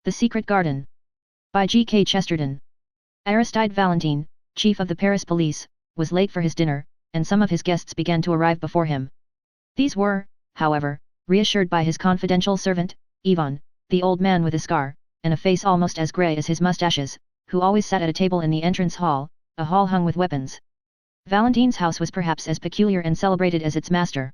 The Secret Garden. By G.K. Chesterton. Aristide Valentine, chief of the Paris police, was late for his dinner, and some of his guests began to arrive before him. These were, however, reassured by his confidential servant, Yvon, the old man with a scar, and a face almost as grey as his moustaches, who always sat at a table in the entrance hall, a hall hung with weapons. Valentine's house was perhaps as peculiar and celebrated as its master.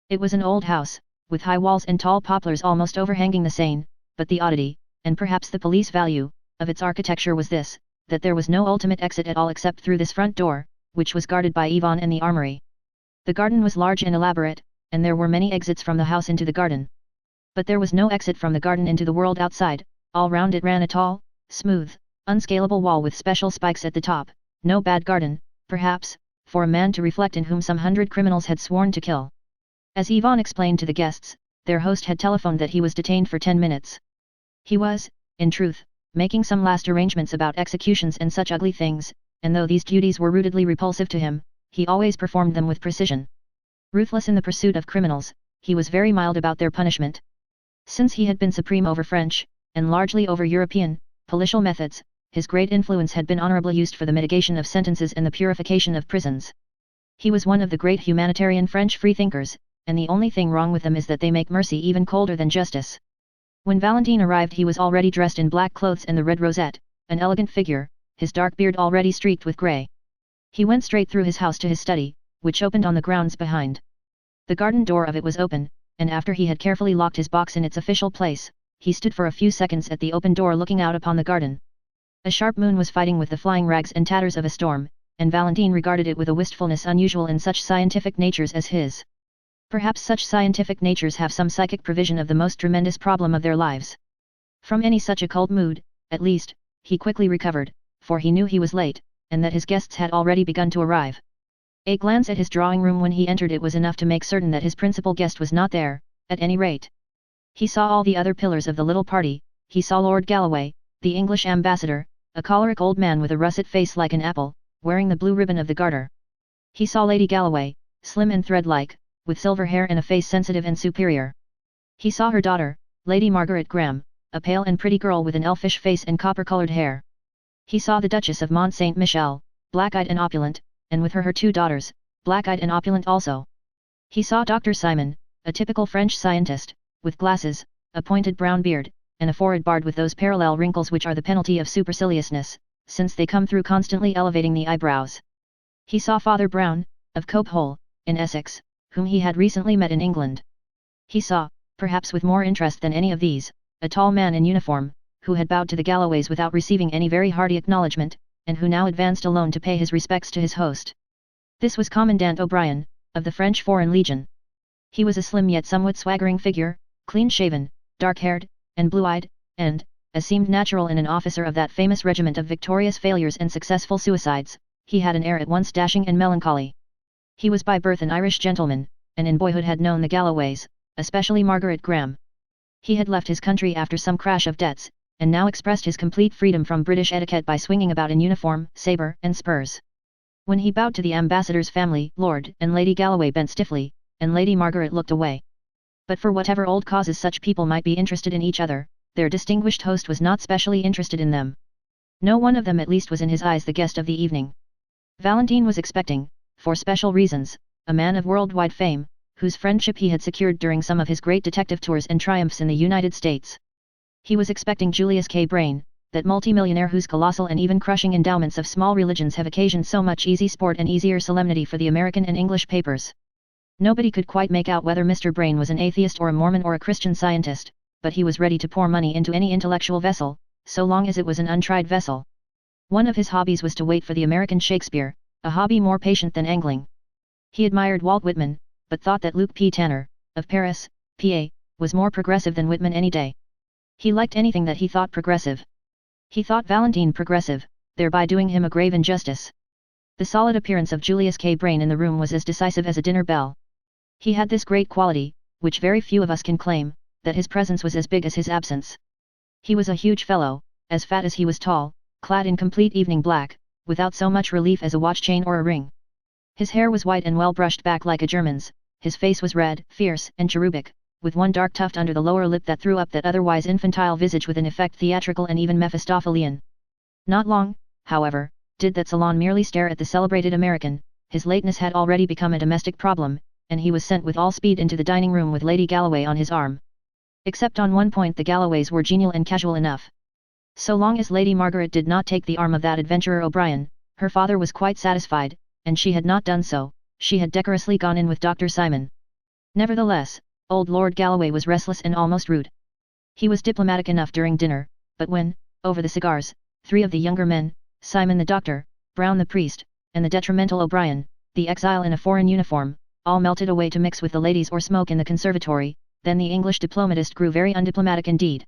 It was an old house, with high walls and tall poplars almost overhanging the Seine, but the oddity, and perhaps the police value, of its architecture was this, that there was no ultimate exit at all except through this front door, which was guarded by Yvon and the armory. The garden was large and elaborate, and there were many exits from the house into the garden. But there was no exit from the garden into the world outside. All round it ran a tall, smooth, unscalable wall with special spikes at the top. No bad garden, perhaps, for a man to reflect in whom some 100 criminals had sworn to kill. As Yvon explained to the guests, their host had telephoned that he was detained for 10 minutes. He was, in truth, making some last arrangements about executions and such ugly things, and though these duties were rootedly repulsive to him, he always performed them with precision. Ruthless in the pursuit of criminals, he was very mild about their punishment. Since he had been supreme over French, and largely over European, policial methods, his great influence had been honorably used for the mitigation of sentences and the purification of prisons. He was one of the great humanitarian French freethinkers, and the only thing wrong with them is that they make mercy even colder than justice. When Valentine arrived he was already dressed in black clothes and the red rosette, an elegant figure, his dark beard already streaked with grey. He went straight through his house to his study, which opened on the grounds behind. The garden door of it was open, and after he had carefully locked his box in its official place, he stood for a few seconds at the open door looking out upon the garden. A sharp moon was fighting with the flying rags and tatters of a storm, and Valentine regarded it with a wistfulness unusual in such scientific natures as his. Perhaps such scientific natures have some psychic prevision of the most tremendous problem of their lives. From any such occult mood, at least, he quickly recovered, for he knew he was late, and that his guests had already begun to arrive. A glance at his drawing room when he entered it was enough to make certain that his principal guest was not there, at any rate. He saw all the other pillars of the little party. He saw Lord Galloway, the English ambassador, a choleric old man with a russet face like an apple, wearing the blue ribbon of the Garter. He saw Lady Galloway, slim and thread-like, with silver hair and a face sensitive and superior. He saw her daughter, Lady Margaret Graham, a pale and pretty girl with an elfish face and copper-coloured hair. He saw the Duchess of Mont Saint-Michel, black-eyed and opulent, and with her 2 daughters, black-eyed and opulent also. He saw Dr. Simon, a typical French scientist, with glasses, a pointed brown beard, and a forehead barred with those parallel wrinkles which are the penalty of superciliousness, since they come through constantly elevating the eyebrows. He saw Father Brown, of Cope Hole, in Essex, whom he had recently met in England. He saw, perhaps with more interest than any of these, a tall man in uniform, who had bowed to the Galloways without receiving any very hearty acknowledgement, and who now advanced alone to pay his respects to his host. This was Commandant O'Brien, of the French Foreign Legion. He was a slim yet somewhat swaggering figure, clean-shaven, dark-haired, and blue-eyed, and, as seemed natural in an officer of that famous regiment of victorious failures and successful suicides, he had an air at once dashing and melancholy. He was by birth an Irish gentleman, and in boyhood had known the Galloways, especially Margaret Graham. He had left his country after some crash of debts, and now expressed his complete freedom from British etiquette by swinging about in uniform, sabre, and spurs. When he bowed to the ambassador's family, Lord and Lady Galloway bent stiffly, and Lady Margaret looked away. But for whatever old causes such people might be interested in each other, their distinguished host was not specially interested in them. No one of them at least was in his eyes the guest of the evening. Valentine was expecting, for special reasons, a man of worldwide fame, whose friendship he had secured during some of his great detective tours and triumphs in the United States. He was expecting Julius K. Brain, that multimillionaire whose colossal and even crushing endowments of small religions have occasioned so much easy sport and easier solemnity for the American and English papers. Nobody could quite make out whether Mr. Brain was an atheist or a Mormon or a Christian Scientist, but he was ready to pour money into any intellectual vessel, so long as it was an untried vessel. One of his hobbies was to wait for the American Shakespeare, a hobby more patient than angling. He admired Walt Whitman, but thought that Luke P. Tanner, of Paris, PA, was more progressive than Whitman any day. He liked anything that he thought progressive. He thought Valentine progressive, thereby doing him a grave injustice. The solid appearance of Julius K. Brain in the room was as decisive as a dinner bell. He had this great quality, which very few of us can claim, that his presence was as big as his absence. He was a huge fellow, as fat as he was tall, clad in complete evening black, without so much relief as a watch chain or a ring. His hair was white and well brushed back like a German's, his face was red, fierce, and cherubic, with one dark tuft under the lower lip that threw up that otherwise infantile visage with an effect theatrical and even Mephistophelian. Not long, however, did that salon merely stare at the celebrated American. His lateness had already become a domestic problem, and he was sent with all speed into the dining room with Lady Galloway on his arm. Except on one point the Galloways were genial and casual enough. So long as Lady Margaret did not take the arm of that adventurer O'Brien, her father was quite satisfied, and she had not done so, she had decorously gone in with Dr. Simon. Nevertheless, old Lord Galloway was restless and almost rude. He was diplomatic enough during dinner, but when, over the cigars, three of the younger men, Simon the doctor, Brown the priest, and the detrimental O'Brien, the exile in a foreign uniform, all melted away to mix with the ladies or smoke in the conservatory, then the English diplomatist grew very undiplomatic indeed.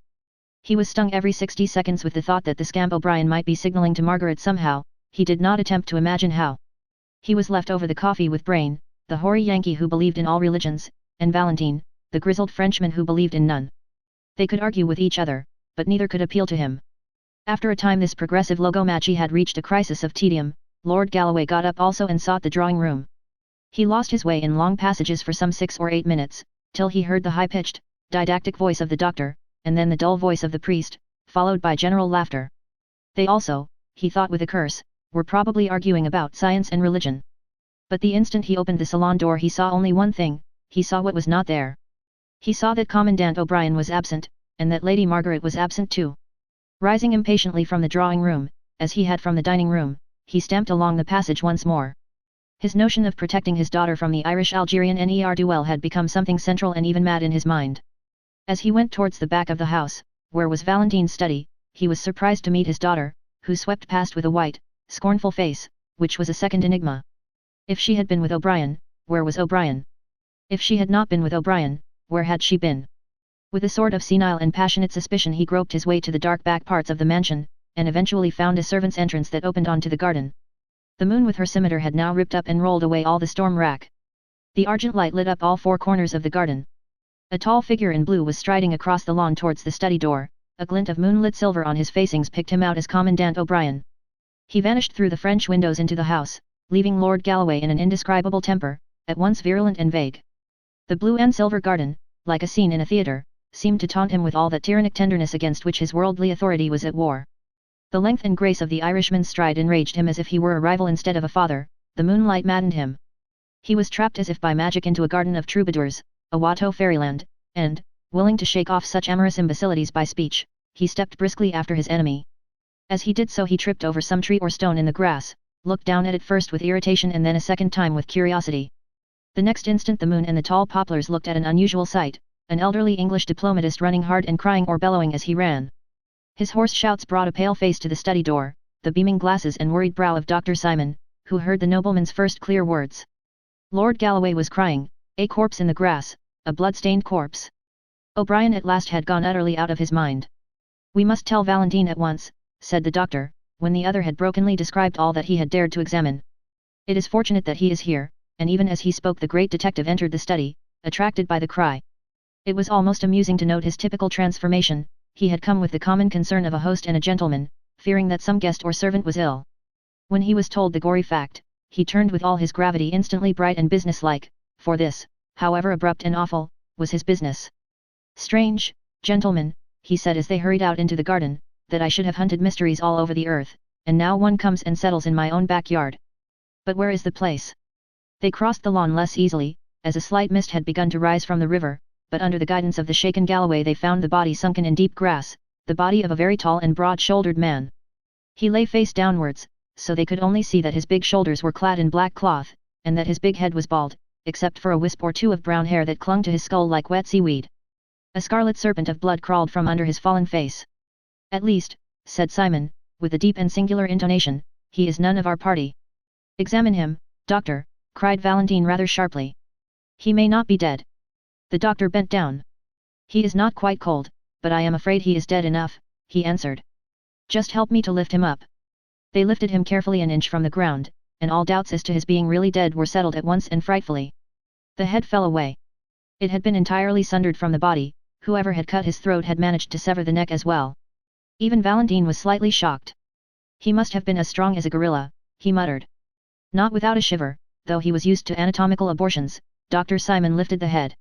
He was stung every 60 seconds with the thought that the scamp O'Brien might be signalling to Margaret somehow. He did not attempt to imagine how. He was left over the coffee with Brain, the hoary Yankee who believed in all religions, and Valentine, the grizzled Frenchman who believed in none. They could argue with each other, but neither could appeal to him. After a time this progressive logomachy had reached a crisis of tedium. Lord Galloway got up also and sought the drawing room. He lost his way in long passages for some 6 or 8 minutes, till he heard the high-pitched, didactic voice of the doctor, and then the dull voice of the priest, followed by general laughter. They also, he thought with a curse, were probably arguing about science and religion. But the instant he opened the salon door he saw only one thing, he saw what was not there. He saw that Commandant O'Brien was absent, and that Lady Margaret was absent too. Rising impatiently from the drawing room, as he had from the dining room, he stamped along the passage once more. His notion of protecting his daughter from the Irish-Algerian ne'er-do-well had become something central and even mad in his mind. As he went towards the back of the house, where was Valentine's study, he was surprised to meet his daughter, who swept past with a white, scornful face, which was a second enigma. If she had been with O'Brien, where was O'Brien? If she had not been with O'Brien, where had she been? With a sort of senile and passionate suspicion he groped his way to the dark back parts of the mansion, and eventually found a servant's entrance that opened onto the garden. The moon with her scimitar had now ripped up and rolled away all the storm rack. The argent light lit up all 4 corners of the garden. A tall figure in blue was striding across the lawn towards the study door. A glint of moonlit silver on his facings picked him out as Commandant O'Brien. He vanished through the French windows into the house, leaving Lord Galloway in an indescribable temper, at once virulent and vague. The blue and silver garden, like a scene in a theatre, seemed to taunt him with all that tyrannic tenderness against which his worldly authority was at war. The length and grace of the Irishman's stride enraged him as if he were a rival instead of a father. The moonlight maddened him. He was trapped as if by magic into a garden of troubadours, a Watteau fairyland, and, willing to shake off such amorous imbecilities by speech, he stepped briskly after his enemy. As he did so he tripped over some tree or stone in the grass, looked down at it first with irritation and then a second time with curiosity. The next instant the moon and the tall poplars looked at an unusual sight, an elderly English diplomatist running hard and crying or bellowing as he ran. His hoarse shouts brought a pale face to the study door, the beaming glasses and worried brow of Dr. Simon, who heard the nobleman's first clear words. Lord Galloway was crying, "A corpse in the grass, a blood-stained corpse." O'Brien at last had gone utterly out of his mind. "We must tell Valentine at once," said the doctor, when the other had brokenly described all that he had dared to examine. "It is fortunate that he is here," and even as he spoke the great detective entered the study, attracted by the cry. It was almost amusing to note his typical transformation. He had come with the common concern of a host and a gentleman, fearing that some guest or servant was ill. When he was told the gory fact, he turned with all his gravity instantly bright and businesslike, for this, however abrupt and awful, was his business. "Strange, gentlemen," he said as they hurried out into the garden, "that I should have hunted mysteries all over the earth, and now one comes and settles in my own backyard. But where is the place?" They crossed the lawn less easily, as a slight mist had begun to rise from the river, but under the guidance of the shaken Galloway they found the body sunken in deep grass, the body of a very tall and broad-shouldered man. He lay face downwards, so they could only see that his big shoulders were clad in black cloth, and that his big head was bald, except for a wisp or two of brown hair that clung to his skull like wet seaweed. A scarlet serpent of blood crawled from under his fallen face. "At least," said Simon, with a deep and singular intonation, "he is none of our party." "Examine him, doctor," cried Valentine rather sharply. "He may not be dead." The doctor bent down. "He is not quite cold, but I am afraid he is dead enough," he answered. "Just help me to lift him up." They lifted him carefully an inch from the ground, and all doubts as to his being really dead were settled at once and frightfully. The head fell away. It had been entirely sundered from the body. Whoever had cut his throat had managed to sever the neck as well. Even Valentine was slightly shocked. "He must have been as strong as a gorilla," he muttered. Not without a shiver, though he was used to anatomical abortions, Dr. Simon lifted the head.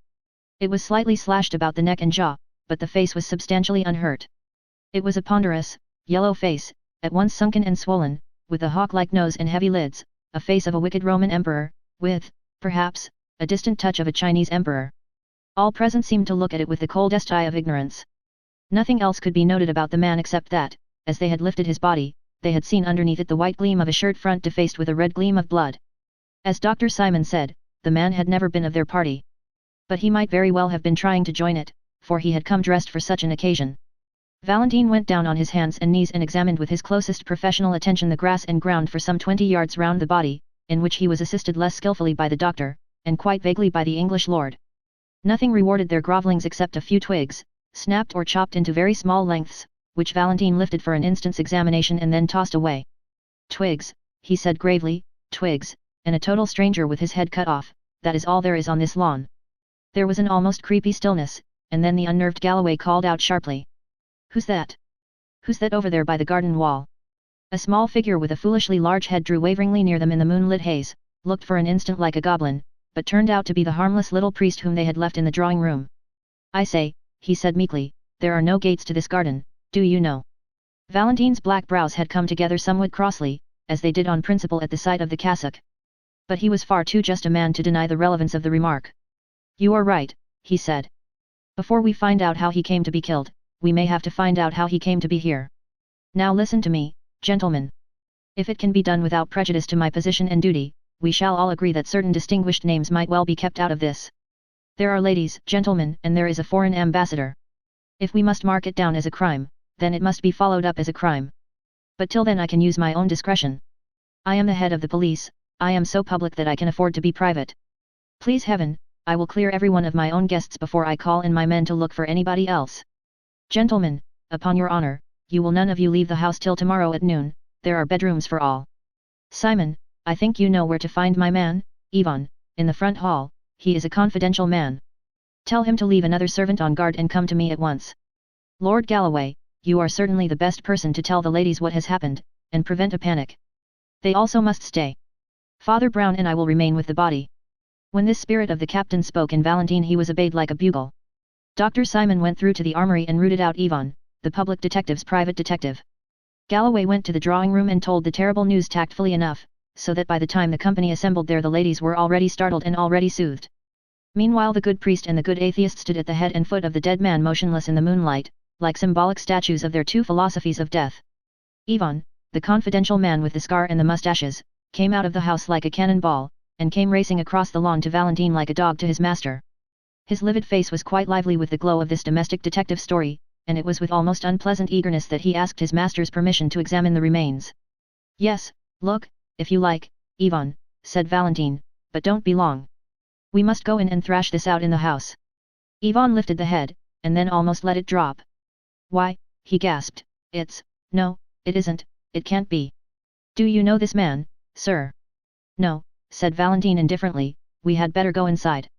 It was slightly slashed about the neck and jaw, but the face was substantially unhurt. It was a ponderous, yellow face, at once sunken and swollen, with a hawk-like nose and heavy lids, a face of a wicked Roman emperor, with, perhaps, a distant touch of a Chinese emperor. All present seemed to look at it with the coldest eye of ignorance. Nothing else could be noted about the man except that, as they had lifted his body, they had seen underneath it the white gleam of a shirt front defaced with a red gleam of blood. As Dr. Simon said, the man had never been of their party. But he might very well have been trying to join it, for he had come dressed for such an occasion. Valentine went down on his hands and knees and examined with his closest professional attention the grass and ground for some 20 yards round the body, in which he was assisted less skillfully by the doctor, and quite vaguely by the English lord. Nothing rewarded their grovellings except a few twigs, snapped or chopped into very small lengths, which Valentine lifted for an instant's examination and then tossed away. "Twigs," he said gravely, "twigs, and a total stranger with his head cut off, that is all there is on this lawn." There was an almost creepy stillness, and then the unnerved Galloway called out sharply. "Who's that? Who's that over there by the garden wall?" A small figure with a foolishly large head drew waveringly near them in the moonlit haze, looked for an instant like a goblin, but turned out to be the harmless little priest whom they had left in the drawing room. "I say," he said meekly, "there are no gates to this garden, do you know?" Valentine's black brows had come together somewhat crossly, as they did on principle at the sight of the cassock. But he was far too just a man to deny the relevance of the remark. "You are right," he said. "Before we find out how he came to be killed, we may have to find out how he came to be here. Now listen to me, gentlemen. If it can be done without prejudice to my position and duty, we shall all agree that certain distinguished names might well be kept out of this. There are ladies, gentlemen, and there is a foreign ambassador. If we must mark it down as a crime, then it must be followed up as a crime. But till then I can use my own discretion. I am the head of the police, I am so public that I can afford to be private. Please heaven, I will clear every one of my own guests before I call in my men to look for anybody else. Gentlemen, upon your honor, you will none of you leave the house till tomorrow at noon, there are bedrooms for all. Simon, I think you know where to find my man, Ivan, in the front hall, he is a confidential man. Tell him to leave another servant on guard and come to me at once. Lord Galloway, you are certainly the best person to tell the ladies what has happened, and prevent a panic. They also must stay. Father Brown and I will remain with the body." When this spirit of the captain spoke in Valentine he was obeyed like a bugle. Dr. Simon went through to the armory and rooted out Ivan, the public detective's private detective. Galloway went to the drawing room and told the terrible news tactfully enough, so that by the time the company assembled there the ladies were already startled and already soothed. Meanwhile the good priest and the good atheist stood at the head and foot of the dead man motionless in the moonlight, like symbolic statues of their two philosophies of death. Ivan, the confidential man with the scar and the mustaches, came out of the house like a cannonball, and came racing across the lawn to Valentine like a dog to his master. His livid face was quite lively with the glow of this domestic detective story, and it was with almost unpleasant eagerness that he asked his master's permission to examine the remains. "Yes, look, if you like, Ivan," said Valentine, "but don't be long. We must go in and thrash this out in the house." Ivan lifted the head, and then almost let it drop. "Why," he gasped, no, it isn't, it can't be. Do you know this man, sir?" "No," said Valentine indifferently, "we had better go inside."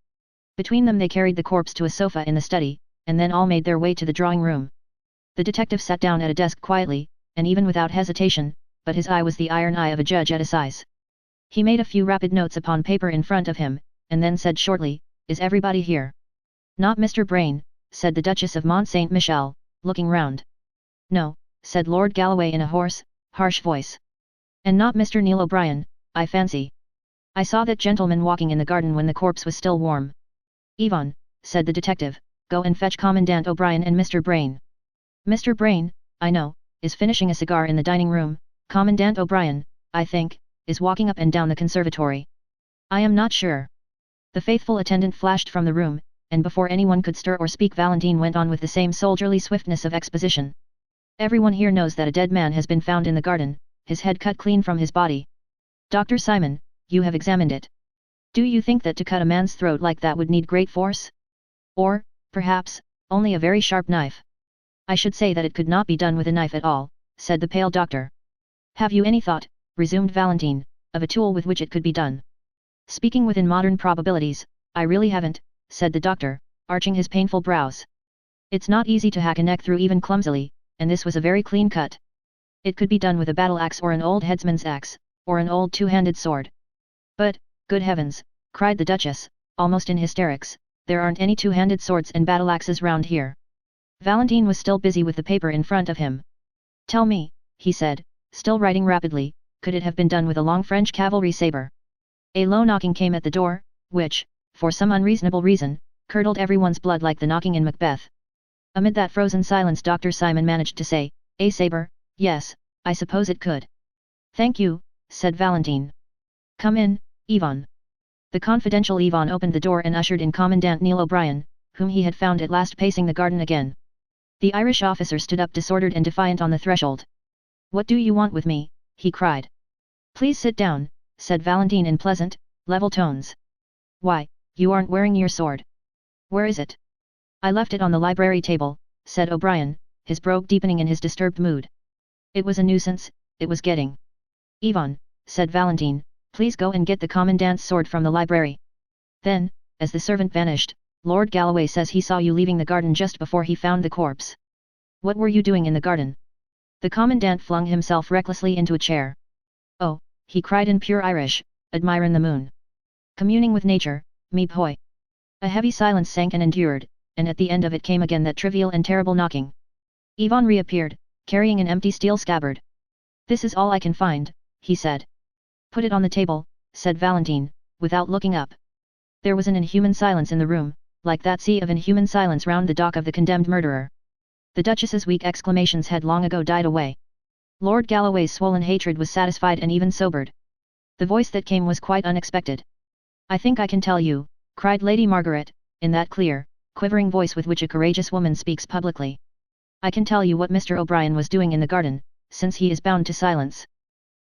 Between them they carried the corpse to a sofa in the study, and then all made their way to the drawing room. The detective sat down at a desk quietly, and even without hesitation, but his eye was the iron eye of a judge at assize. He made a few rapid notes upon paper in front of him, and then said shortly, "Is everybody here?" "Not Mr. Brain," said the Duchess of Mont Saint Michel, looking round. "No," said Lord Galloway in a hoarse, harsh voice. "And not Mr. Neil O'Brien, I fancy. I saw that gentleman walking in the garden when the corpse was still warm." "Ivan," said the detective, "go and fetch Commandant O'Brien and Mr. Brain. Mr. Brain, I know, is finishing a cigar in the dining room, Commandant O'Brien, I think, is walking up and down the conservatory. I am not sure." The faithful attendant flashed from the room, and before anyone could stir or speak Valentine went on with the same soldierly swiftness of exposition. "Everyone here knows that a dead man has been found in the garden, his head cut clean from his body. Dr. Simon, you have examined it. Do you think that to cut a man's throat like that would need great force? Or, perhaps, only a very sharp knife?" "I should say that it could not be done with a knife at all," said the pale doctor. "Have you any thought," resumed Valentine, "of a tool with which it could be done?" "Speaking within modern probabilities, I really haven't," said the doctor, arching his painful brows. "It's not easy to hack a neck through even clumsily, and this was a very clean cut. It could be done with a battle axe or an old headsman's axe, or an old two-handed sword. But, good heavens," cried the Duchess, almost in hysterics, there aren't any two-handed swords and battle-axes round here. Valentine was still busy with the paper in front of him. Tell me, he said, still writing rapidly, could it have been done with a long French cavalry saber? A low knocking came at the door, which, for some unreasonable reason, curdled everyone's blood like the knocking in Macbeth. Amid that frozen silence Dr. Simon managed to say, a saber, yes, I suppose it could. Thank you, said Valentine. Come in, Yvonne. The confidential Yvonne opened the door and ushered in Commandant Neil O'Brien, whom he had found at last pacing the garden again. The Irish officer stood up disordered and defiant on the threshold. What do you want with me? He cried. Please sit down, said Valentine in pleasant, level tones. Why, you aren't wearing your sword. Where is it? I left it on the library table, said O'Brien, his brogue deepening in his disturbed mood. It was a nuisance, it was getting. Yvonne, said Valentine, please go and get the commandant's sword from the library. Then, as the servant vanished, Lord Galloway says he saw you leaving the garden just before he found the corpse. What were you doing in the garden? The commandant flung himself recklessly into a chair. Oh, he cried in pure Irish, admirin' the moon. Communing with nature, me boy. A heavy silence sank and endured, and at the end of it came again that trivial and terrible knocking. Yvonne reappeared, carrying an empty steel scabbard. This is all I can find, he said. Put it on the table, said Valentine, without looking up. There was an inhuman silence in the room, like that sea of inhuman silence round the dock of the condemned murderer. The Duchess's weak exclamations had long ago died away. Lord Galloway's swollen hatred was satisfied and even sobered. The voice that came was quite unexpected. I think I can tell you, cried Lady Margaret, in that clear, quivering voice with which a courageous woman speaks publicly. I can tell you what Mr. O'Brien was doing in the garden, since he is bound to silence.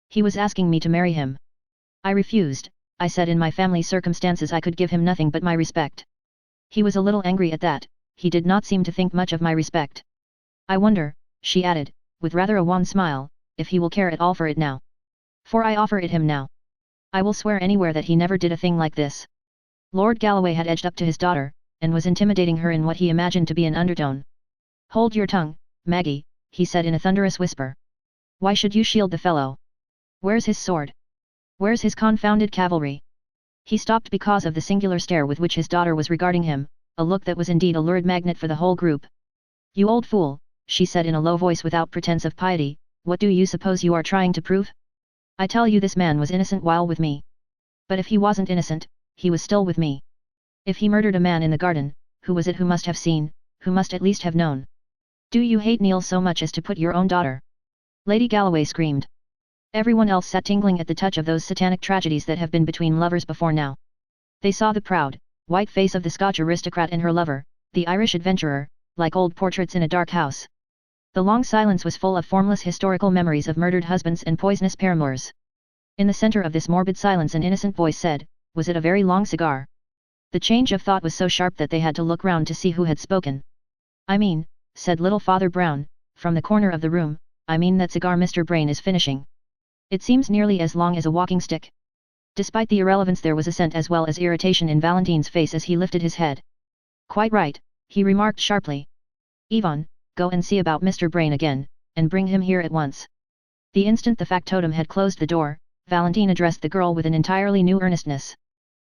He was asking me to marry him. I refused. I said in my family circumstances I could give him nothing but my respect. He was a little angry at that, he did not seem to think much of my respect. I wonder, she added, with rather a wan smile, if he will care at all for it now. For I offer it him now. I will swear anywhere that he never did a thing like this. Lord Galloway had edged up to his daughter, and was intimidating her in what he imagined to be an undertone. Hold your tongue, Maggie, he said in a thunderous whisper. Why should you shield the fellow? Where's his sword? Where's his confounded cavalry? He stopped because of the singular stare with which his daughter was regarding him, a look that was indeed a lurid magnet for the whole group. You old fool, she said in a low voice without pretense of piety, what do you suppose you are trying to prove? I tell you this man was innocent while with me. But if he wasn't innocent, he was still with me. If he murdered a man in the garden, who was it who must have seen, who must at least have known? Do you hate Neil so much as to put your own daughter? Lady Galloway screamed. Everyone else sat tingling at the touch of those satanic tragedies that have been between lovers before now. They saw the proud, white face of the Scotch aristocrat and her lover, the Irish adventurer, like old portraits in a dark house. The long silence was full of formless historical memories of murdered husbands and poisonous paramours. In the center of this morbid silence an innocent voice said, was it a very long cigar? The change of thought was so sharp that they had to look round to see who had spoken. I mean, said little Father Brown, from the corner of the room, I mean that cigar Mr. Brain is finishing. It seems nearly as long as a walking stick. Despite the irrelevance there was assent as well as irritation in Valentine's face as he lifted his head. Quite right, he remarked sharply. Yvonne, go and see about Mr. Brain again, and bring him here at once. The instant the factotum had closed the door, Valentine addressed the girl with an entirely new earnestness.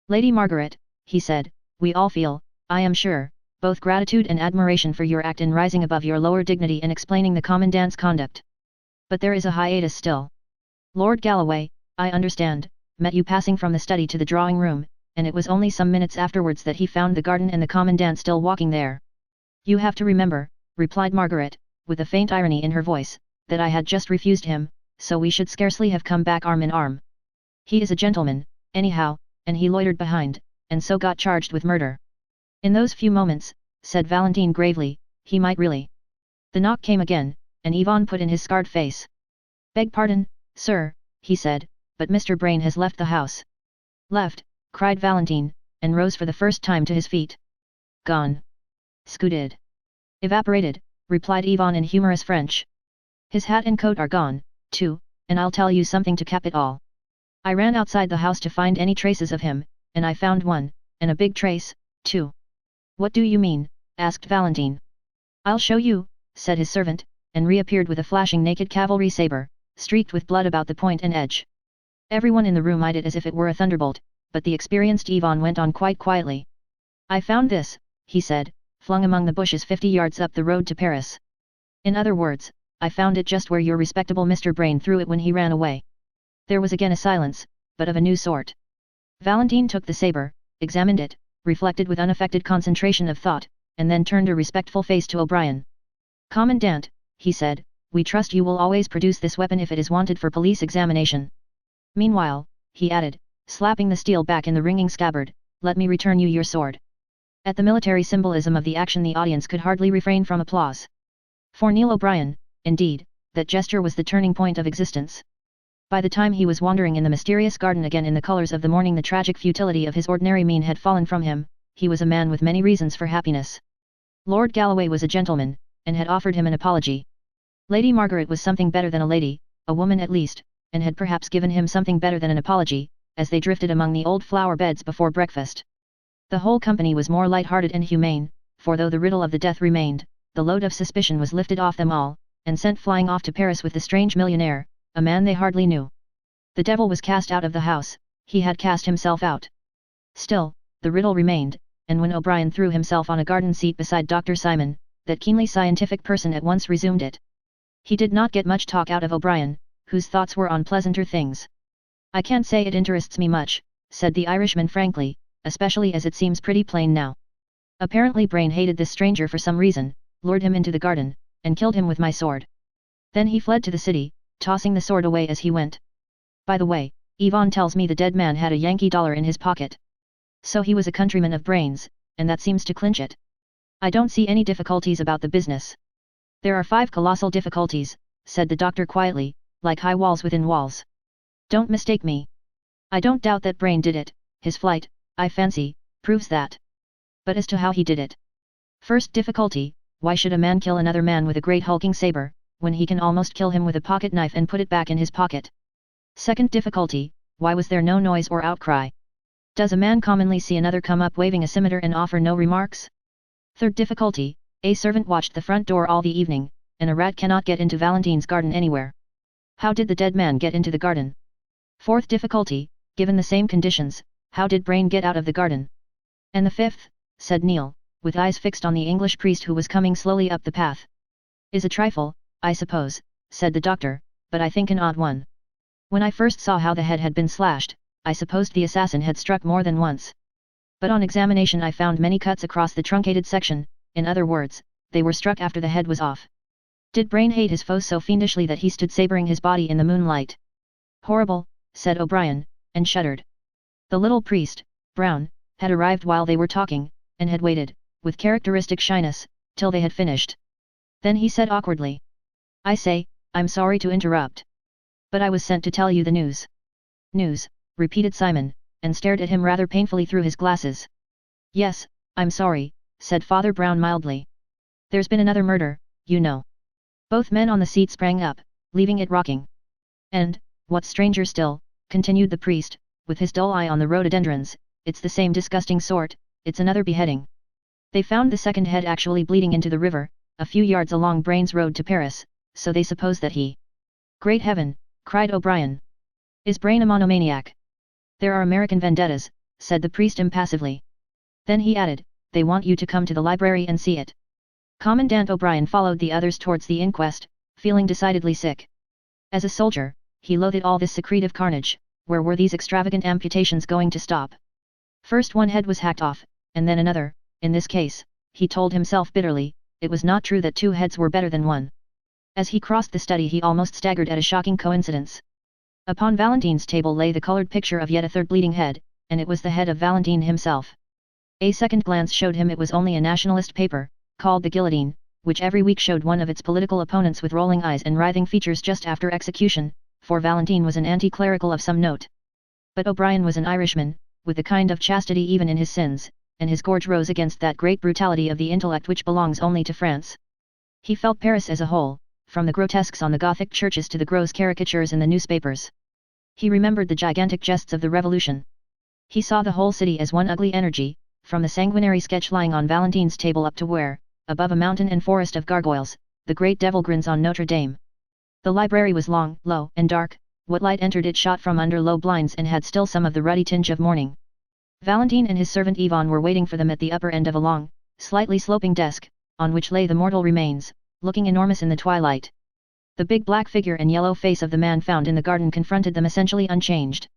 Lady Margaret, he said, we all feel, I am sure, both gratitude and admiration for your act in rising above your lower dignity and explaining the commandant's conduct. But there is a hiatus still. Lord Galloway, I understand, met you passing from the study to the drawing room, and it was only some minutes afterwards that he found the garden and the commandant still walking there. You have to remember, replied Margaret, with a faint irony in her voice, that I had just refused him, so we should scarcely have come back arm in arm. He is a gentleman, anyhow, and he loitered behind, and so got charged with murder. In those few moments, said Valentine gravely, he might really. The knock came again, and Yvonne put in his scarred face. Beg pardon, sir, he said, but Mr. Brain has left the house. Left, cried Valentine, and rose for the first time to his feet. Gone. Scooted. Evaporated, replied Yvonne in humorous French. His hat and coat are gone, too, and I'll tell you something to cap it all. I ran outside the house to find any traces of him, and I found one, and a big trace, too. What do you mean? Asked Valentine. I'll show you, said his servant, and reappeared with a flashing naked cavalry saber, streaked with blood about the point and edge. Everyone in the room eyed it as if it were a thunderbolt, but the experienced Yvonne went on quite quietly. I found this, he said, flung among the bushes 50 yards up the road to Paris. In other words, I found it just where your respectable Mr. Brain threw it when he ran away. There was again a silence, but of a new sort. Valentine took the saber, examined it, reflected with unaffected concentration of thought, and then turned a respectful face to O'Brien. Commandant, he said, we trust you will always produce this weapon if it is wanted for police examination. Meanwhile, he added, slapping the steel back in the ringing scabbard, let me return you your sword. At the military symbolism of the action the audience could hardly refrain from applause. For Neil O'Brien, indeed, that gesture was the turning point of existence. By the time he was wandering in the mysterious garden again in the colours of the morning the tragic futility of his ordinary mien had fallen from him, he was a man with many reasons for happiness. Lord Galloway was a gentleman, and had offered him an apology. Lady Margaret was something better than a lady, a woman at least, and had perhaps given him something better than an apology, as they drifted among the old flower beds before breakfast. The whole company was more light-hearted and humane, for though the riddle of the death remained, the load of suspicion was lifted off them all, and sent flying off to Paris with the strange millionaire, a man they hardly knew. The devil was cast out of the house, he had cast himself out. Still, the riddle remained, and when O'Brien threw himself on a garden seat beside Dr. Simon, that keenly scientific person at once resumed it. He did not get much talk out of O'Brien, whose thoughts were on pleasanter things. I can't say it interests me much, said the Irishman frankly, especially as it seems pretty plain now. Apparently Brain hated this stranger for some reason, lured him into the garden, and killed him with my sword. Then he fled to the city, tossing the sword away as he went. By the way, Yvonne tells me the dead man had a Yankee dollar in his pocket. So he was a countryman of Brain's, and that seems to clinch it. I don't see any difficulties about the business. There are 5 colossal difficulties, said the doctor quietly, like high walls within walls. Don't mistake me. I don't doubt that Brain did it, his flight, I fancy, proves that. But as to how he did it. First difficulty, why should a man kill another man with a great hulking saber, when he can almost kill him with a pocket knife and put it back in his pocket? Second difficulty, why was there no noise or outcry? Does a man commonly see another come up waving a scimitar and offer no remarks? Third difficulty, a servant watched the front door all the evening, and a rat cannot get into Valentine's garden anywhere. How did the dead man get into the garden? Fourth difficulty, given the same conditions, how did Brain get out of the garden? And the fifth, said Neil, with eyes fixed on the English priest who was coming slowly up the path. Is a trifle, I suppose, said the doctor, but I think an odd one. When I first saw how the head had been slashed, I supposed the assassin had struck more than once. But on examination I found many cuts across the truncated section, in other words, they were struck after the head was off. Did Brain hate his foe so fiendishly that he stood sabering his body in the moonlight? Horrible, said O'Brien, and shuddered. The little priest, Brown, had arrived while they were talking, and had waited, with characteristic shyness, till they had finished. Then he said awkwardly. I say, I'm sorry to interrupt. But I was sent to tell you the news. News, repeated Simon, and stared at him rather painfully through his glasses. Yes, I'm sorry, said Father Brown mildly. There's been another murder, you know. Both men on the seat sprang up, leaving it rocking. And, what's stranger still, continued the priest, with his dull eye on the rhododendrons, it's the same disgusting sort, it's another beheading. They found the second head actually bleeding into the river, a few yards along Brain's road to Paris, so they suppose that he... Great heaven, cried O'Brien. Is Brain a monomaniac? There are American vendettas, said the priest impassively. Then he added, they want you to come to the library and see it. Commandant O'Brien followed the others towards the inquest, feeling decidedly sick. As a soldier, he loathed all this secretive carnage. Where were these extravagant amputations going to stop? First one head was hacked off, and then another. In this case, he told himself bitterly, it was not true that 2 heads were better than 1. As he crossed the study he almost staggered at a shocking coincidence. Upon Valentine's table lay the coloured picture of yet a third bleeding head, and it was the head of Valentine himself. A second glance showed him it was only a nationalist paper, called The Guillotine, which every week showed one of its political opponents with rolling eyes and writhing features just after execution, for Valentine was an anti-clerical of some note. But O'Brien was an Irishman, with a kind of chastity even in his sins, and his gorge rose against that great brutality of the intellect which belongs only to France. He felt Paris as a whole, from the grotesques on the Gothic churches to the gross caricatures in the newspapers. He remembered the gigantic jests of the Revolution. He saw the whole city as one ugly energy, from the sanguinary sketch lying on Valentine's table up to where, above a mountain and forest of gargoyles, the great devil grins on Notre Dame. The library was long, low, and dark. What light entered it shot from under low blinds and had still some of the ruddy tinge of morning. Valentine and his servant Ivan were waiting for them at the upper end of a long, slightly sloping desk, on which lay the mortal remains, looking enormous in the twilight. The big black figure and yellow face of the man found in the garden confronted them essentially unchanged.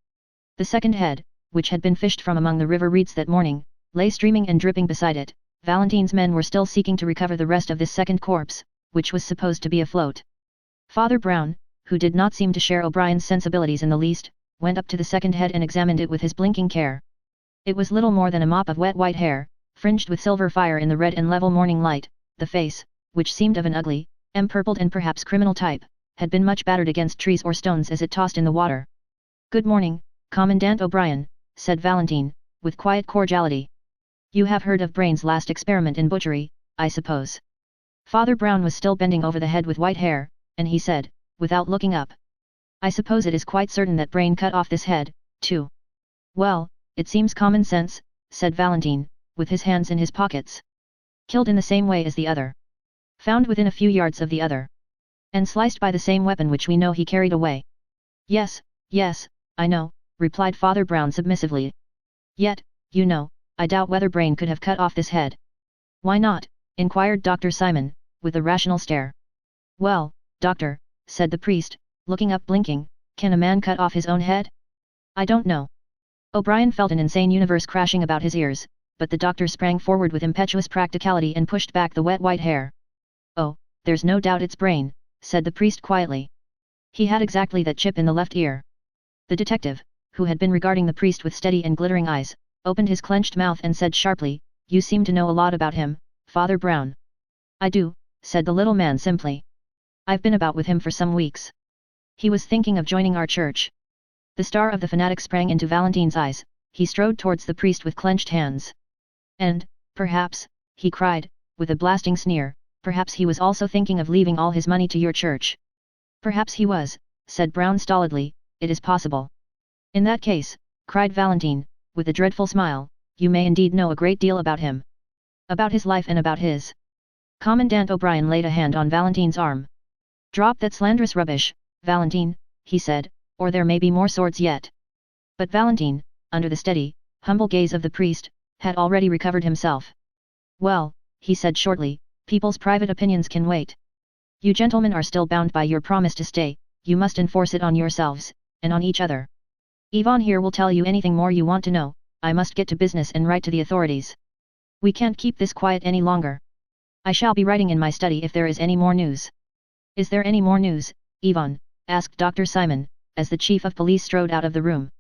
The second head, which had been fished from among the river reeds that morning, lay streaming and dripping beside it. Valentine's men were still seeking to recover the rest of this second corpse, which was supposed to be afloat. Father Brown, who did not seem to share O'Brien's sensibilities in the least, went up to the second head and examined it with his blinking care. It was little more than a mop of wet white hair, fringed with silver fire in the red and level morning light. The face, which seemed of an ugly, empurpled and perhaps criminal type, had been much battered against trees or stones as it tossed in the water. "Good morning, Commandant O'Brien," said Valentine, with quiet cordiality. "You have heard of Brain's last experiment in butchery, I suppose?" Father Brown was still bending over the head with white hair, and he said, without looking up, "I suppose it is quite certain that Brain cut off this head, too." "Well, it seems common sense," said Valentine, with his hands in his pockets. "Killed in the same way as the other. Found within a few yards of the other. And sliced by the same weapon which we know he carried away." "Yes, yes, I know," replied Father Brown submissively. "Yet, you know, I doubt whether Brain could have cut off this head." "Why not?" inquired Dr. Simon, with a rational stare. "Well, doctor," said the priest, looking up blinking, "can a man cut off his own head? I don't know." O'Brien felt an insane universe crashing about his ears, but the doctor sprang forward with impetuous practicality and pushed back the wet white hair. "Oh, there's no doubt it's Brain," said the priest quietly. He had exactly that chip in the left ear. The detective, who had been regarding the priest with steady and glittering eyes, opened his clenched mouth and said sharply, "You seem to know a lot about him, Father Brown." "I do," said the little man simply. "I've been about with him for some weeks. He was thinking of joining our church." The star of the fanatic sprang into Valentine's eyes. He strode towards the priest with clenched hands. "And, perhaps," he cried, with a blasting sneer, "perhaps he was also thinking of leaving all his money to your church." "Perhaps he was," said Brown stolidly, "it is possible." "In that case," cried Valentine, with a dreadful smile, "you may indeed know a great deal about him. About his life and about his." Commandant O'Brien laid a hand on Valentine's arm. "Drop that slanderous rubbish, Valentine," he said, "or there may be more swords yet." But Valentine, under the steady, humble gaze of the priest, had already recovered himself. "Well," he said shortly, "people's private opinions can wait. You gentlemen are still bound by your promise to stay, you must enforce it on yourselves, and on each other. Ivan here will tell you anything more you want to know. I must get to business and write to the authorities. We can't keep this quiet any longer. I shall be writing in my study if there is any more news." "Is there any more news, Ivan?" asked Dr. Simon, as the chief of police strode out of the room.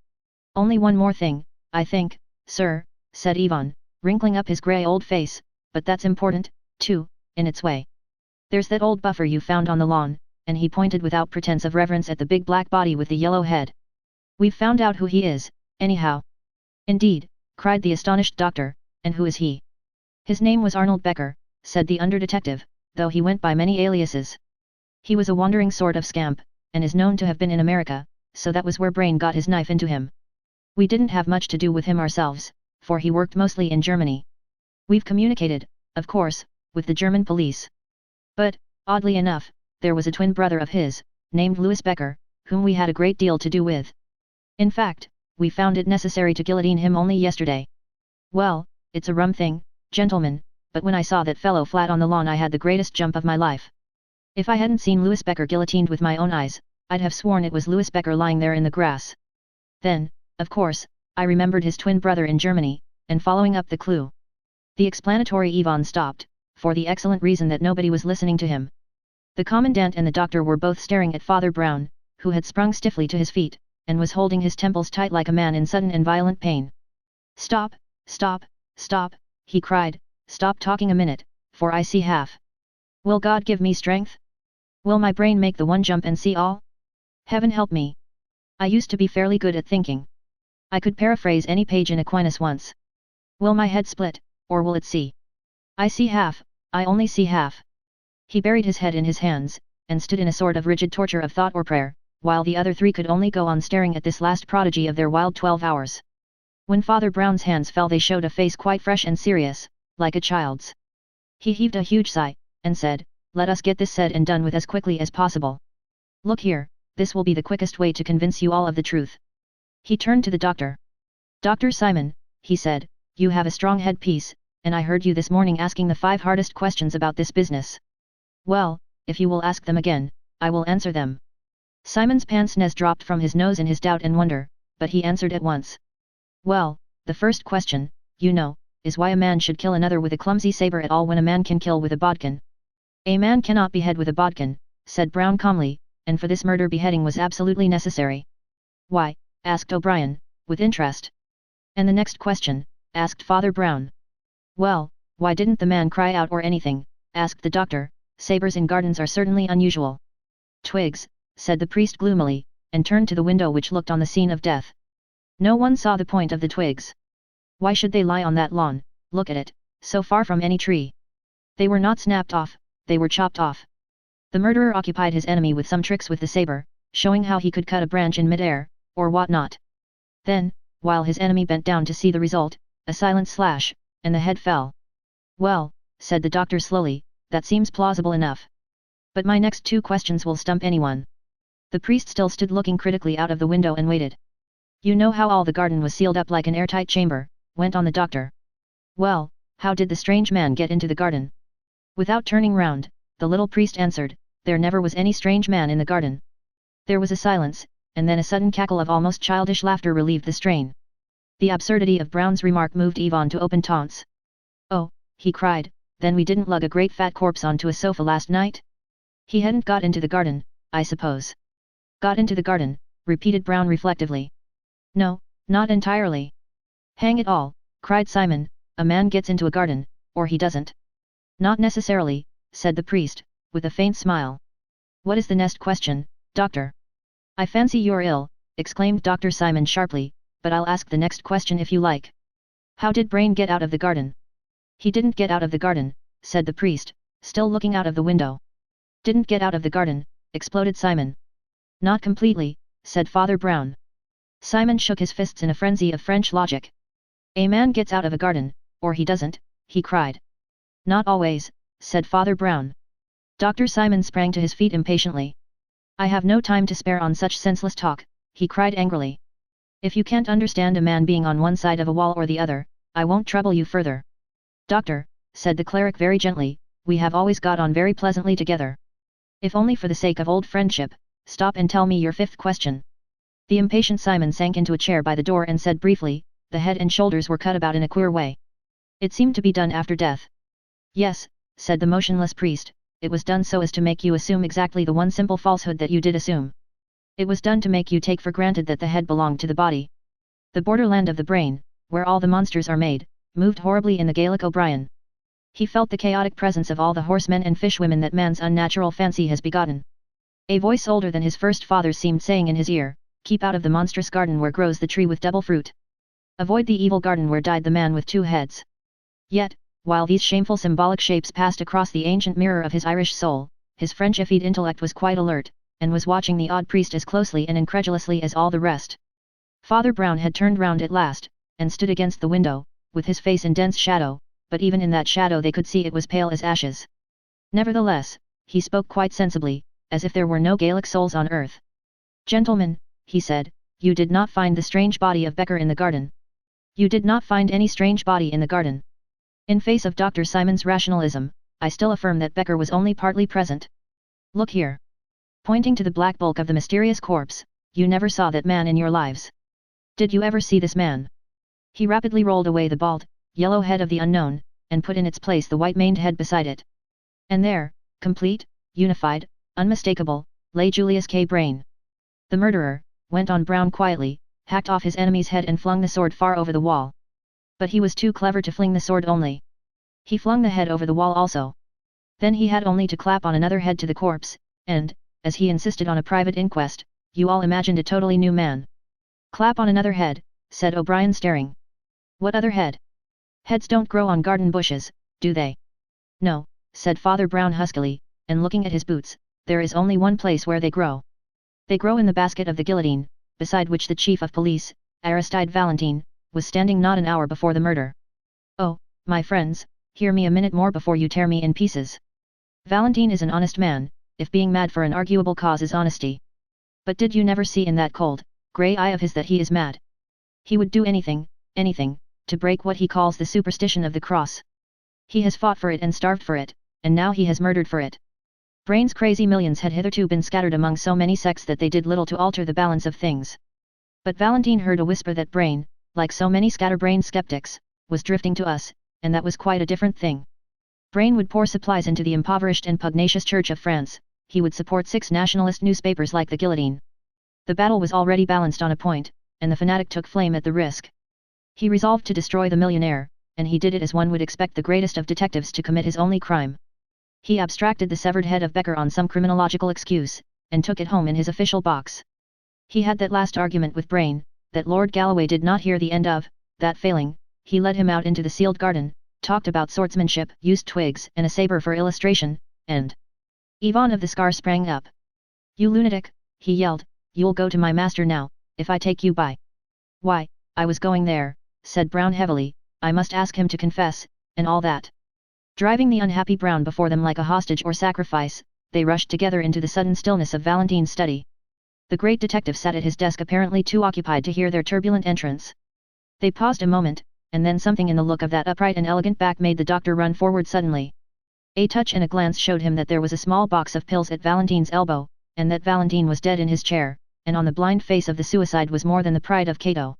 "Only one more thing, I think, sir," said Ivan, wrinkling up his grey old face, "but that's important, too, in its way. There's that old buffer you found on the lawn," and he pointed without pretense of reverence at the big black body with the yellow head. "We've found out who he is, anyhow." "Indeed," cried the astonished doctor, "and who is he?" "His name was Arnold Becker," said the under-detective, "though he went by many aliases. He was a wandering sort of scamp, and is known to have been in America, so that was where Brain got his knife into him. We didn't have much to do with him ourselves, for he worked mostly in Germany. We've communicated, of course, with the German police. But, oddly enough, there was a twin brother of his, named Louis Becker, whom we had a great deal to do with. In fact, we found it necessary to guillotine him only yesterday. Well, it's a rum thing, gentlemen, but when I saw that fellow flat on the lawn I had the greatest jump of my life. If I hadn't seen Louis Becker guillotined with my own eyes, I'd have sworn it was Louis Becker lying there in the grass. Then, of course, I remembered his twin brother in Germany, and following up the clue." The explanatory Ivan stopped, for the excellent reason that nobody was listening to him. The commandant and the doctor were both staring at Father Brown, who had sprung stiffly to his feet, and was holding his temples tight like a man in sudden and violent pain. "Stop, stop, stop," he cried, "stop talking a minute, for I see half. Will God give me strength? Will my brain make the one jump and see all? Heaven help me. I used to be fairly good at thinking. I could paraphrase any page in Aquinas once. Will my head split, or will it see? I see half, I only see half." He buried his head in his hands, and stood in a sort of rigid torture of thought or prayer, while the other three could only go on staring at this last prodigy of their wild 12 hours. When Father Brown's hands fell they showed a face quite fresh and serious, like a child's. He heaved a huge sigh, and said, "Let us get this said and done with as quickly as possible. Look here, this will be the quickest way to convince you all of the truth." He turned to the doctor. "Dr. Simon," he said, you have a strong headpiece, and I heard you this morning asking the 5 hardest questions about this business. Well, if you will ask them again, I will answer them. Simon's pince-nez dropped from his nose in his doubt and wonder, but he answered at once. Well, the first question, you know, is why a man should kill another with a clumsy saber at all when a man can kill with a bodkin. A man cannot behead with a bodkin, said Brown calmly, and for this murder beheading was absolutely necessary. Why? Asked O'Brien, with interest. And the next question, asked Father Brown. Well, why didn't the man cry out or anything, asked the doctor, sabers in gardens are certainly unusual. Twigs, said the priest gloomily, and turned to the window which looked on the scene of death. No one saw the point of the twigs. Why should they lie on that lawn, look at it, so far from any tree? They were not snapped off, they were chopped off. The murderer occupied his enemy with some tricks with the saber, showing how he could cut a branch in mid-air, or what not. Then, while his enemy bent down to see the result, a silent slash, and the head fell. Well, said the doctor slowly, that seems plausible enough. But my next 2 questions will stump anyone. The priest still stood looking critically out of the window and waited. You know how all the garden was sealed up like an airtight chamber, went on the doctor. Well, how did the strange man get into the garden? Without turning round, the little priest answered, there never was any strange man in the garden. There was a silence, and then a sudden cackle of almost childish laughter relieved the strain. The absurdity of Brown's remark moved Yvonne to open taunts. Oh, he cried, then we didn't lug a great fat corpse onto a sofa last night? He hadn't got into the garden, I suppose. Got into the garden, repeated Brown reflectively. No, not entirely. Hang it all, cried Simon, a man gets into a garden, or he doesn't. Not necessarily, said the priest, with a faint smile. What is the next question, doctor? I fancy you're ill, exclaimed Dr. Simon sharply, but I'll ask the next question if you like. How did Brain get out of the garden? He didn't get out of the garden, said the priest, still looking out of the window. Didn't get out of the garden, exploded Simon. Not completely, said Father Brown. Simon shook his fists in a frenzy of French logic. A man gets out of a garden, or he doesn't, he cried. Not always, said Father Brown. Dr. Simon sprang to his feet impatiently. I have no time to spare on such senseless talk, he cried angrily. If you can't understand a man being on one side of a wall or the other, I won't trouble you further. Doctor, said the cleric very gently, we have always got on very pleasantly together. If only for the sake of old friendship, stop and tell me your 5th question. The impatient Simon sank into a chair by the door and said briefly, the head and shoulders were cut about in a queer way. It seemed to be done after death. Yes, said the motionless priest, it was done so as to make you assume exactly the one simple falsehood that you did assume. It was done to make you take for granted that the head belonged to the body. The borderland of the brain, where all the monsters are made, moved horribly in the Gaelic O'Brien. He felt the chaotic presence of all the horsemen and fishwomen that man's unnatural fancy has begotten. A voice older than his first father's seemed saying in his ear, keep out of the monstrous garden where grows the tree with double fruit. Avoid the evil garden where died the man with 2 heads. Yet, while these shameful symbolic shapes passed across the ancient mirror of his Irish soul, his Frenchified intellect was quite alert, and was watching the odd priest as closely and incredulously as all the rest. Father Brown had turned round at last, and stood against the window, with his face in dense shadow, but even in that shadow they could see it was pale as ashes. Nevertheless, he spoke quite sensibly, as if there were no Gaelic souls on earth. Gentlemen, he said, you did not find the strange body of Becker in the garden. You did not find any strange body in the garden. In face of Dr. Simon's rationalism, I still affirm that Becker was only partly present. Look here. Pointing to the black bulk of the mysterious corpse, you never saw that man in your lives. Did you ever see this man? He rapidly rolled away the bald, yellow head of the unknown, and put in its place the white-maned head beside it. And there, complete, unified, unmistakable, lay Julius K. Brain. The murderer, went on Brown quietly, hacked off his enemy's head and flung the sword far over the wall. But he was too clever to fling the sword only. He flung the head over the wall also. Then he had only to clap on another head to the corpse, and, as he insisted on a private inquest, you all imagined a totally new man. Clap on another head, said O'Brien staring. What other head? Heads don't grow on garden bushes, do they? No, said Father Brown huskily, and looking at his boots, there is only one place where they grow. They grow in the basket of the guillotine, beside which the chief of police, Aristide Valentine, was standing not an hour before the murder. Oh, my friends, hear me a minute more before you tear me in pieces. Valentine is an honest man, if being mad for an arguable cause is honesty. But did you never see in that cold, grey eye of his that he is mad? He would do anything, anything, to break what he calls the superstition of the cross. He has fought for it and starved for it, and now he has murdered for it. Brain's crazy millions had hitherto been scattered among so many sects that they did little to alter the balance of things. But Valentine heard a whisper that Brain, like so many scatterbrained skeptics, was drifting to us, and that was quite a different thing. Brain would pour supplies into the impoverished and pugnacious Church of France, he would support 6 nationalist newspapers like the Guillotine. The battle was already balanced on a point, and the fanatic took flame at the risk. He resolved to destroy the millionaire, and he did it as one would expect the greatest of detectives to commit his only crime. He abstracted the severed head of Becker on some criminological excuse, and took it home in his official box. He had that last argument with Brain, that Lord Galloway did not hear the end of, that failing, he led him out into the sealed garden, talked about swordsmanship, used twigs and a saber for illustration, and Yvonne of the Scar sprang up. "You lunatic," he yelled, "you'll go to my master now, if I take you by." "Why, I was going there," said Brown heavily, "I must ask him to confess, and all that." Driving the unhappy Brown before them like a hostage or sacrifice, they rushed together into the sudden stillness of Valentine's study. The great detective sat at his desk apparently too occupied to hear their turbulent entrance. They paused a moment, and then something in the look of that upright and elegant back made the doctor run forward suddenly. A touch and a glance showed him that there was a small box of pills at Valentine's elbow, and that Valentine was dead in his chair, and on the blind face of the suicide was more than the pride of Cato.